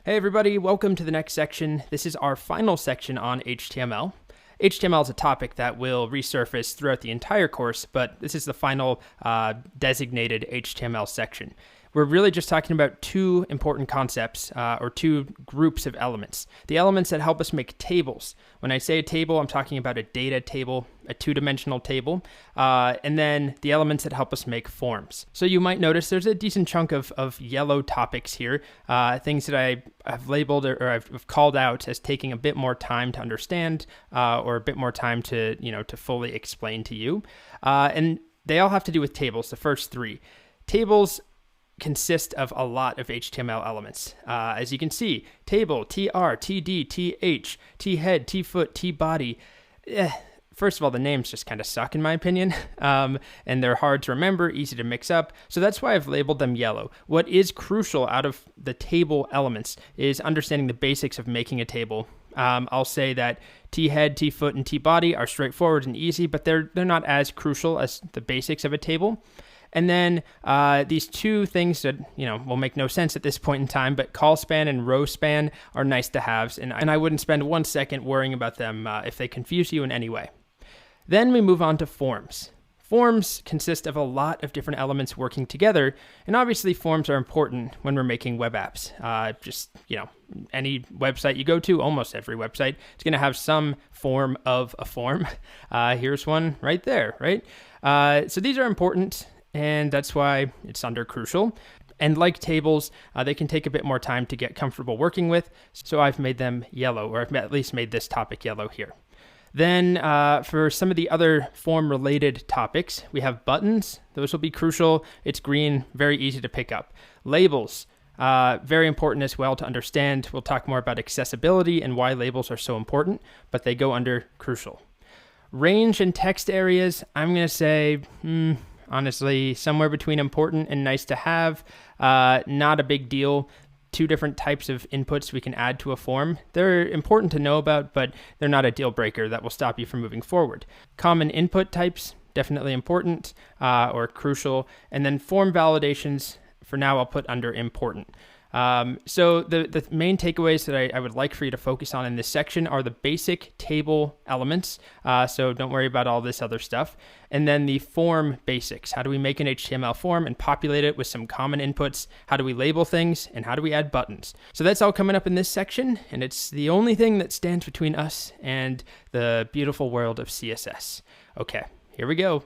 Hey everybody, welcome to the next section. This is our final section on HTML. HTML is a topic that will resurface throughout the entire course, but this is the final designated HTML section. We're really just talking about two important concepts, or two groups of elements. The elements that help us make tables. When I say a table, I'm talking about a data table, a two-dimensional table, and then the elements that help us make forms. So you might notice there's a decent chunk of yellow topics here, things that I have labeled or I've called out as taking a bit more time to understand, or a bit more time to fully explain to you. And they all have to do with tables, the first three. Tables consist of a lot of HTML elements. As you can see, table, tr, td, th,thead, tfoot, tbody. First of all, the names just kind of suck in my opinion, and they're hard to remember, easy to mix up. So that's why I've labeled them yellow. What is crucial out of the table elements is understanding the basics of making a table. I'll say that T-head, T-foot, and T-body are straightforward and easy, but they're not as crucial as the basics of a table. And then these two things that will make no sense at this point in time, but call span and row span are nice to haves, and I wouldn't spend 1 second worrying about them if they confuse you in any way. Then we move on to forms. Forms consist of a lot of different elements working together, and obviously forms are important when we're making web apps. Any website you go to, almost every website, it's going to have some form of a form. Here's one right there, right? So these are important, and that's why it's under crucial. And like tables, they can take a bit more time to get comfortable working with, so I've made them yellow, or I've at least made this topic yellow here. Then for some of the other form-related topics, we have buttons. Those will be crucial. It's green, very easy to pick up. Labels, very important as well to understand. We'll talk more about accessibility and why labels are so important, but they go under crucial. Range and text areas, I'm going to say, honestly, somewhere between important and nice to have. Not a big deal. Two different types of inputs we can add to a form. They're important to know about, but they're not a deal breaker that will stop you from moving forward. Common input types, definitely important or crucial. And then form validations, for now I'll put under important. So the main takeaways that I would like for you to focus on in this section are the basic table elements. So don't worry about all this other stuff. And then the form basics. How do we make an HTML form and populate it with some common inputs? How do we label things? And how do we add buttons? So that's all coming up in this section. And it's the only thing that stands between us and the beautiful world of CSS. Okay, here we go.